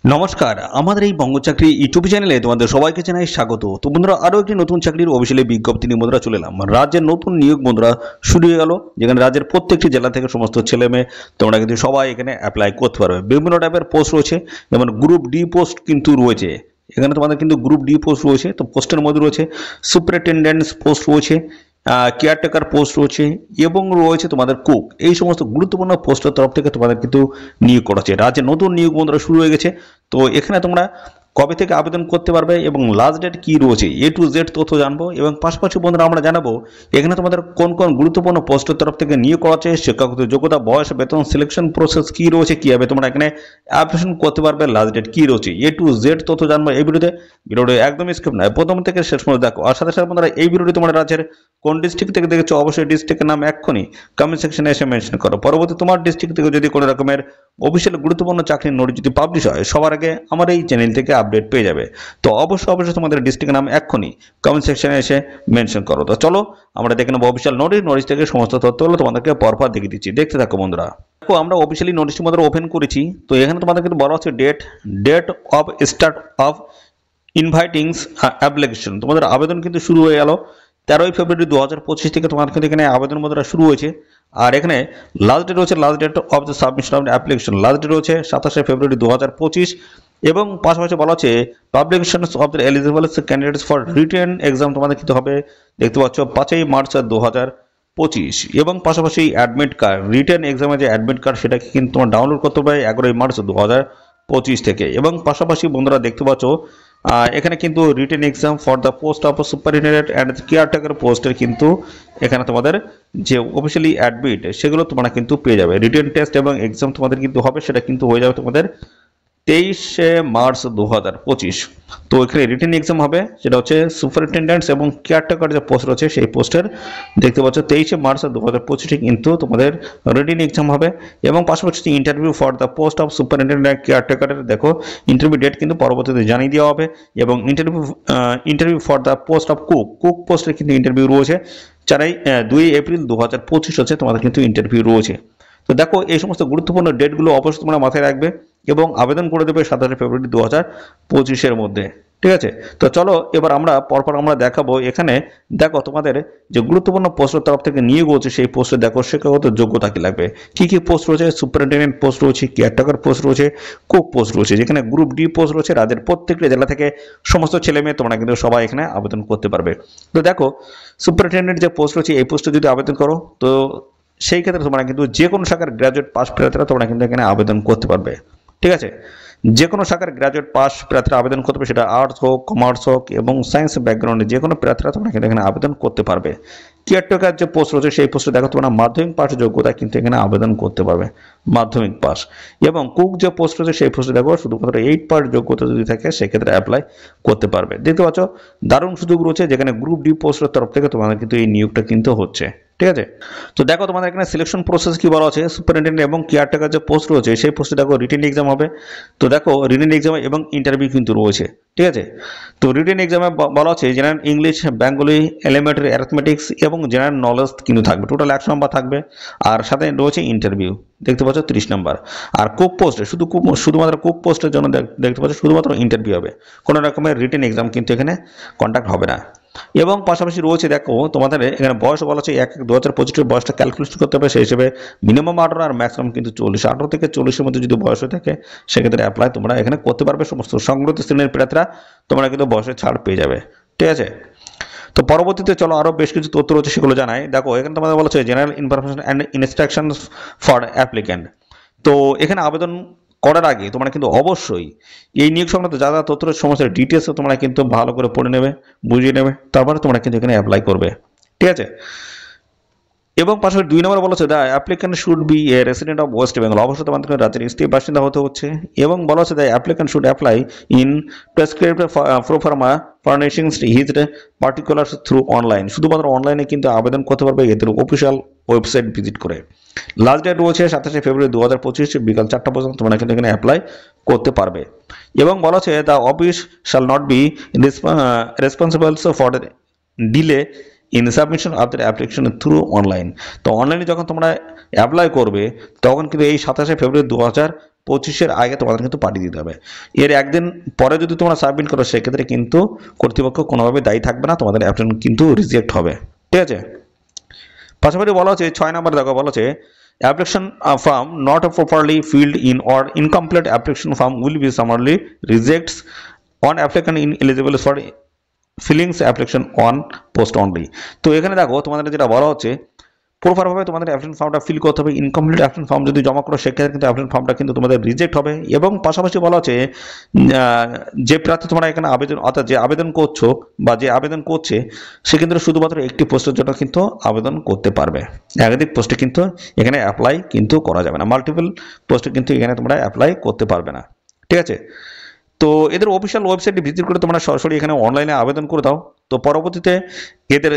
নমস্কার, আমাদের এই বঙ্গ চাকরি ইউটিউব চ্যানেলে তোমাদের সবাইকে জানাই স্বাগত। তো বন্ধুরা, আরও একটি নতুন চাকরির অফিসিয়ালি বিজ্ঞপ্তি নিয়ে বন্ধুরা চলে এলাম। রাজ্যের নতুন নিয়োগ বন্ধুরা শুরু হয়ে গেল, যেখানে রাজ্যের প্রত্যেকটি জেলা থেকে সমস্ত ছেলে মেয়ে তোমরা কিন্তু সবাই এখানে অ্যাপ্লাই করতে পারবে। বিভিন্ন টাইপের পোস্ট রয়েছে, যেমন গ্রুপ ডি পোস্ট কিন্তু রয়েছে। এখানে তোমাদের কিন্তু গ্রুপ ডি পোস্ট রয়েছে। তো পোস্টের মধ্যে রয়েছে সুপারিনটেন্ডেন্ট পোস্ট রয়েছে, কেয়ারটেকার পোস্ট রয়েছে এবং রয়েছে তোমাদের কুক। এই সমস্ত গুরুত্বপূর্ণ পোস্টের তরফ থেকে তোমাদের কিন্তু নিয়োগ করা হচ্ছে। রাজ্যে নতুন নিয়োগ বন্ধুরা শুরু হয়ে গেছে। তো এখানে তোমরা কবে থেকে আবেদন করতে পারবে এবং লাস্ট ডেট কী রয়েছে এ টু জেড তথ্য জানবো, এবং পাশাপাশি বন্ধুরা আমরা জানাবো এখানে তোমাদের কোন কোন গুরুত্বপূর্ণ পোস্টের তরফ থেকে নিয়োগ করা হচ্ছে, শিক্ষাগত যোগ্যতা, বয়স, বেতন, সিলেকশন প্রসেস কী রয়েছে, কীভাবে তোমরা এখানে অ্যাপ্লিকেশন করতে পারবে, লাস্ট ডেট কী রয়েছে এ টু জেড তথ্য জানবো এই ভিডিওতে। ভিডিওটি একদমই স্কিপ নয়, প্রথম থেকে শেষ পর্যন্ত দেখো। আর সাথে সাথে বন্ধুরা, এই ভিডিওটি তোমরা রাজ্যের কোন ডিস্ট্রিক্ট থেকে দেখেছো অবশ্যই ডিস্ট্রিক্টের নাম এক্ষুনি কমেন্ট সেকশনে এসে মেনশন করো। পরবর্তী তোমার ডিস্ট্রিক্ট থেকে যদি কোনো রকমের অফিসিয়াল গুরুত্বপূর্ণ চাকরির নোটিশ যদি পাবলিশ হয়, সবার আগে আমার এই চ্যানেল থেকে আপডেট পেয়ে যাবে। তো অবশ্যই তোমাদের ডিস্ট্রিক্টের নাম এক্ষুনি কমেন্ট সেকশনে এসে মেনশন করো। তো চলো আমরা দেখে নেবো অফিসিয়াল নোটিশ থেকে সমস্ত তথ্যগুলো তোমাদেরকে পরপর দেখিয়ে দিচ্ছি, দেখতে থাকো বন্ধুরা। দেখো, আমরা অফিসিয়ালি নোটিশটি আমাদের ওপেন করেছি। তো এখানে তোমাদের কিন্তু বলা হচ্ছে date of start of invitings application. তোমাদের আবেদন কিন্তু শুরু হয়ে গেল 13ই ফেব্রুয়ারি 2025 থেকে তোমাদের কিন্তু এখানে আবেদন বন্ধুরা শুরু হয়েছে। আর এখানে লাস্ট ডেট রয়েছে, last date of the submission of application last date রয়েছে 27শে ফেব্রুয়ারি 2025। এবং পাশাপাশি বলা হচ্ছে publication of the eligible candidates for written exam তোমাদের কিন্তু হবে, দেখতে পাচ্ছ 5ই মার্চ 2025। এবং পাশাপাশি অ্যাডমিট কার্ড, রিটেন এক্সামের যে অ্যাডমিট কার্ড সেটাকে কিন্তু তোমার ডাউনলোড করতে হবে 11ই মার্চ 2025 থেকে। এবং পাশাপাশি বন্ধুরা দেখতে পাচ্ছ এখানে কিন্তু written exam for the post of superintendent and caretaker পোস্টের কিন্তু এখানে তোমাদের যে অফিসিয়ালি অ্যাডমিট সেগুলো তোমরা কিন্তু পেয়ে যাবে। রিটেন টেস্ট এবং এক্সাম তোমাদের কিন্তু হবে, সেটা কিন্তু হয়ে যাবে তোমাদের 23শে মার্চ 2025। তো এখানে রিটেন এক্সাম হবে, সেটা হচ্ছে সুপারিনটেন্ডেন্টস এবং কেয়ারটেকার যে পোস্ট রয়েছে সেই পোস্টের দেখতে পাচ্ছ 23শে মার্চ 2025 কিন্তু তোমাদের রিটেন এক্সাম হবে। এবং পাশাপাশি interview for the post of superintendent কেয়ারটেকারের দেখো ইন্টারভিউ ডেট কিন্তু পরবর্তীতে জানিয়ে দেওয়া হবে। এবং interview for the post of cook পোস্টের কিন্তু ইন্টারভিউ রয়েছে 2 এপ্রিল 2025 হচ্ছে তোমাদের কিন্তু ইন্টারভিউ রয়েছে। তো দেখো, এই সমস্ত গুরুত্বপূর্ণ ডেটগুলো অবশ্যই তোমরা মাথায় রাখবে এবং আবেদন করে দেবে 27শে ফেব্রুয়ারি 2025-এর মধ্যে, ঠিক আছে। তো চলো এবার আমরা পরপর আমরা দেখাবো। এখানে দেখো তোমাদের যে গুরুত্বপূর্ণ পোস্টের তরফ থেকে নিয়োগ হচ্ছে সেই পোস্টে দেখো শিক্ষাগত যোগ্যতা কি লাগবে, কি কি পোস্ট রয়েছে, সুপারিনটেন্ডেন্ট পোস্ট রয়েছে, কেয়ারটেকার পোস্ট রয়েছে, কুক পোস্ট রয়েছে। যেখানে গ্রুপ ডি পোস্ট রয়েছে, রাজ্যের প্রত্যেকটা জেলা থেকে সমস্ত ছেলে মেয়ে তোমরা কিন্তু সবাই এখানে আবেদন করতে পারবে। তো দেখো, সুপারিনটেন্ডেন্ট যে পোস্ট রয়েছে এই পোস্টে যদি আবেদন করো, তো সেই ক্ষেত্রে তোমরা কিন্তু যে কোনো শাখার গ্র্যাজুয়েট পাস প্রার্থীরা তোমরা কিন্তু এখানে আবেদন করতে পারবে, ঠিক আছে। যে কোনো শাখার গ্র্যাজুয়েট পাস প্রার্থীরা আবেদন করতে পারবে, সেটা আর্টস হোক, কমার্স হোক এবং সায়েন্স ব্যাকগ্রাউন্ডে যে কোনো প্রার্থীরা তোমরা কিন্তু এখানে আবেদন করতে পারবে। কেয়ারটেকার যে পোস্ট রয়েছে সেই পোস্টে দেখো তোমরা মাধ্যমিক পাস যোগ্যতা কিন্তু এখানে আবেদন করতে পারবে, মাধ্যমিক পাস। এবং কুক যে পোস্ট রয়েছে সেই পোস্টে দেখো শুধুমাত্র 8 পাস যোগ্যতা যদি থাকে সেক্ষেত্রে অ্যাপ্লাই করতে পারবে। দেখতে পাচ্ছ দারুণ সুযোগ রয়েছে, যেখানে গ্রুপ ডি পোস্টের তরফ থেকে তোমাদের কিন্তু এই নিয়োগটা কিন্তু হচ্ছে, ঠিক আছে। তো দেখো তোমাদের এখানে সিলেকশন প্রসেস কি বলা আছে, সুপারিনটেন্ডেন্ট এবং কেয়ারটেকার যে পোস্ট রয়েছে সেই পোস্টে দেখো রিটেন এক্সাম হবে। তো দেখো রিটেন এক্সাম এবং ইন্টারভিউ কিন্তু রয়েছে, ঠিক আছে। তো রিটেন এক্সামে বলা আছে general English, Bengali, elementary arithmetics এবং জেনারেল নলেজ কিন্তু থাকবে, টোটাল 100 নম্বর থাকবে। আর সাথে রয়েছে ইন্টারভিউ, দেখতে পাচ্ছ 30 নম্বর। আর কুক পোস্টে শুধুমাত্র কুক পোস্টের জন্য দেখতে পাচ্ছ শুধুমাত্র ইন্টারভিউ হবে, কোনো রকমের রিটেন এক্সাম কিন্তু এখানে কন্ডাক্ট হবে না। এবং পাশাপাশি রয়েছে দেখো তোমাদের এখানে বয়স বলা হচ্ছে 1/1/2025 বয়সটা ক্যালকুলেশন করতে হবে, সেই হিসেবে মিনিমাম 18 আর ম্যাক্সিমাম কিন্তু 40। 18 থেকে 40-এর মধ্যে যদি বয়স হয়ে থাকে সেক্ষেত্রে অ্যাপ্লাই তোমরা এখানে করতে পারবে। সমস্ত সংগঠিত শ্রেণীর প্রার্থীরা তোমরা কিন্তু বয়সের ছাড় পেয়ে যাবে, ঠিক আছে। তো পরবর্তীতে চলো আরও বেশ কিছু তথ্য রয়েছে সেগুলো জানাই। দেখো এখানে তোমাদের বলা হচ্ছে general information and instruction for applicant. তো এখানে আবেদন করার আগে তোমরা কিন্তু অবশ্যই এই নিয়োগ সংক্রান্ত যা যা তথ্য সমস্ত ডিটেলস তোমরা কিন্তু ভালো করে পড়ে নেবে, বুঝিয়ে নেবে, তারপরে তোমরা কিন্তু এখানে অ্যাপ্লাই করবে, ঠিক আছে। এবং পাশাপাশি 2 নম্বর বলা হচ্ছে the applicant should B A resident of West Bengal, অবশ্যই তোমাদের রাজ্যের স্থায়ী বাসিন্দা হতে হচ্ছে। এবং বলা হচ্ছে the applicant should apply in prescribed proforma furnishings his particular through online, শুধুমাত্র অনলাইনে কিন্তু আবেদন করতে পারবে এদের অফিসিয়াল ওয়েবসাইট ভিজিট করে। লাস্ট ডেট রয়েছে 27শে ফেব্রুয়ারি 2025 বিকাল 4টা পর্যন্ত তোমরা কিন্তু এখানে অ্যাপ্লাই করতে পারবে। এবং বলা হচ্ছে the office shall not be responsible for delay in submission of the application through online. তো অনলাইনে যখন তোমরা অ্যাপ্লাই করবে তখন কিন্তু এই 27শে ফেব্রুয়ারি 25-এর আগে তোমাদের কিন্তু পাঠিয়ে দিতে হবে। এর একদিন পরে যদি তোমরা সাবমিট করো সেক্ষেত্রে কিন্তু কর্তৃপক্ষ কোনোভাবে দায়ী থাকবে না, তোমাদের অ্যাপ্লিকেশন কিন্তু রিজেক্ট হবে। ঠিক আছে, পাশাপাশি বলা হচ্ছে 6 নম্বরে দেখো বলা হচ্ছে application form not properly filled in or incomplete application form will be summarily rejects on applicant ineligible for feelings application on post only. তো এখানে দেখো তোমাদের যেটা বলা হচ্ছে প্রপারভাবে তোমাদের অ্যাপ্লিকেশন ফর্মটা ফিল করতে হবে। ইনকমপ্লিট অ্যাপ্লিকেশন ফর্ম যদি জমা করো সেক্ষেত্রে কিন্তু অ্যাপ্লিকেশন ফর্মটা কিন্তু তোমাদের রিজেক্ট হবে। এবং পাশাপাশি বলা হচ্ছে যে প্রার্থী তোমরা এখানে আবেদন অর্থাৎ যে আবেদন করছো বা যে আবেদন করছে সে কিন্তু শুধুমাত্র একটি পোস্টের জন্য কিন্তু আবেদন করতে পারবে, একাধিক পোস্টে কিন্তু এখানে অ্যাপ্লাই কিন্তু করা যাবে না, মাল্টিপল পোস্টে কিন্তু এখানে তোমরা অ্যাপ্লাই করতে পারবে না। ঠিক আছে, তো এদের অফিসিয়াল ওয়েবসাইটে ভিজিট করে তোমরা সরাসরি এখানে অনলাইনে আবেদন করে দাও। তো পরবর্তীতে এদের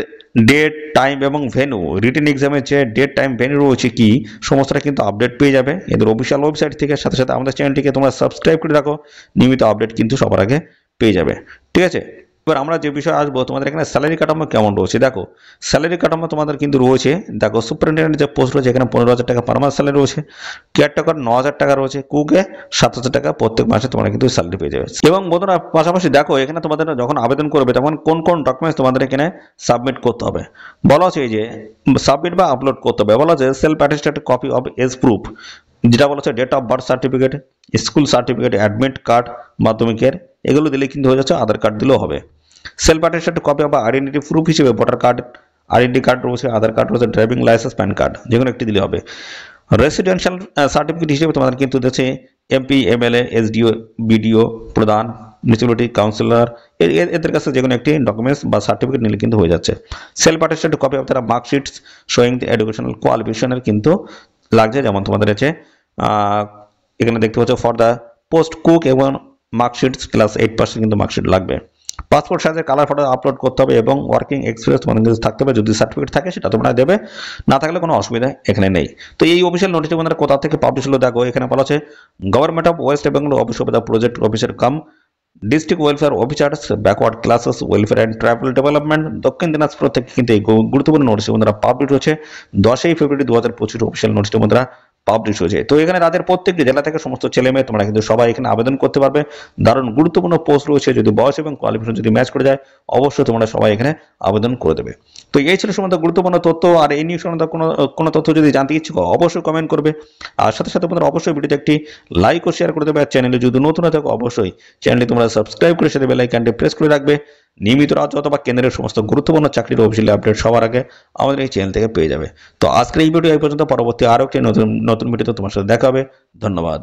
ডেট টাইম এবং ভেন্যু, রিটেন এক্সামের যে ডেট টাইম ভেন্যু রয়েছে কি সমস্তটা কিন্তু আপডেট পেয়ে যাবে এদের অফিসিয়াল ওয়েবসাইট থেকে। সাথে সাথে আমাদের চ্যানেলটিকে তোমরা সাবস্ক্রাইব করে রাখো, নিয়মিত আপডেট কিন্তু সবার আগে পেয়ে যাবে। ঠিক আছে, এবার আমরা যে বিষয়ে আসবো তোমাদের এখানে স্যালারি কাঠামো কেমন রয়েছে। দেখো স্যালারি কাঠামো তোমাদের কিন্তু রয়েছে, দেখো সুপারিনটেন্ডেন্ট যে পোস্ট রয়েছে এখানে 15,000 টাকা পার মান্থ স্যালারি রয়েছে, কেয়ারটেকার 9,000 টাকা রয়েছে, কুকে 7,000 টাকা প্রত্যেক মাসে তোমরা কিন্তু স্যালারি পেয়ে যাবে। এবং বন্ধুরা পাশাপাশি দেখো এখানে তোমাদের যখন আবেদন করবে তখন কোন কোন ডকুমেন্টস তোমাদের এখানে সাবমিট করতে হবে বলা হচ্ছে, এই যে সাবমিট বা আপলোড করতে হবে বলা হচ্ছে self attested copy of age proof, যেটা বলা হচ্ছে date of birth certificate, school certificate, admit card মাধ্যমিকের, এগুলো দিলে কিন্তু হয়ে যাচ্ছে, আধার কার্ড দিলেও হবে। সেলফ অ্যাটেস্টেড কপি বা আইডেন্টিটি প্রুফ হিসেবে ভোটার কার্ড, আইডেন্টি কার্ড রয়েছে, আধার কার্ড রয়েছে, ড্রাইভিং লাইসেন্স, প্যান কার্ড, যে কোনো একটি দিলে হবে। রেসিডেন্সিয়াল সার্টিফিকেট হিসেবে তোমাদের কিন্তু হচ্ছে এমপি, এমএলএ, এসডিও, বিডিও, প্রধান, মিউনিসিপ্যালিটি কাউন্সিলর এদের কাছে যে কোনো একটি ডকুমেন্টস বা সার্টিফিকেট নিলে কিন্তু হয়ে যাচ্ছে। সেলফ অ্যাটেস্টেড কপি অফ তারা মার্কশিটস শোয়িং দ্য এডুকেশনাল কোয়ালিফিকেশনের কিন্তু লাগছে, যেমন তোমাদের হচ্ছে এখানে দেখতে পাচ্ছ ফর দ্য পোস্ট কুক এবং মার্কশিটস ক্লাস 8% কিন্তু মার্কশিট লাগবে। পাসপোর্ট সাইজের কালার ফটো আপলোড করতে হবে এবং ওয়ার্কিং এক্সপিরিয়েন্স তোমাদের কাছে থাকতে হবে, যদি সার্টিফিকেট থাকে সেটা তোমরা দেবে, না থাকলে কোনো অসুবিধা এখানে নেই। তো এই অফিসিয়াল নোটিশ তোমাদের কোথা থেকে পাবলিশ হলো দেখো এখানে বলা আছে government of West Bengal office of the project officer come district welfare officers backward classes welfare and tribal development দক্ষিণ দিনাজপুর থেকে কিন্তু এই গুরুত্বপূর্ণ নোটিশ বন্ধুরা পাবলিশ হচ্ছে 10 ফেব্রুয়ারি 2025 অফিসিয়াল নোটিশ বন্ধুরা পাবলিশ হয়েছে। তো এখানে রাজ্যের প্রত্যেকটি জেলা থেকে সমস্ত ছেলে মেয়ে তোমরা কিন্তু সবাই এখানে আবেদন করতে পারবে। দারুণ গুরুত্বপূর্ণ পোস্ট রয়েছে, যদি বয়স এবং কোয়ালিফিকেশন যদি ম্যাচ করে যায় অবশ্যই তোমরা সবাই এখানে আবেদন করে দেবে। তো এই ছিল সমস্ত গুরুত্বপূর্ণ তথ্য। আর এই নিয়ে সমস্ত কোনো তথ্য যদি জানতে ইচ্ছুক অবশ্যই কমেন্ট করবে। আর সাথে সাথে তোমরা অবশ্যই ভিডিওতে একটি লাইক ও শেয়ার করে দেবে। আর চ্যানেলে যদি নতুন হয়ে থাকো অবশ্যই চ্যানেলটি তোমরা সাবস্ক্রাইব করে সাথে বেল আইকনটি প্রেস করে রাখবে। নিয়মিত রাজ্য অথবা কেন্দ্রের সমস্ত গুরুত্বপূর্ণ চাকরির অফিসিয়াল আপডেট সবার আগে আমাদের এই চ্যানেল থেকে পেয়ে যাবে। তো আজকের এই ভিডিও এই পর্যন্ত, পরবর্তী আরও একটি নতুন ভিডিওতে তোমার সাথে দেখা হবে। ধন্যবাদ।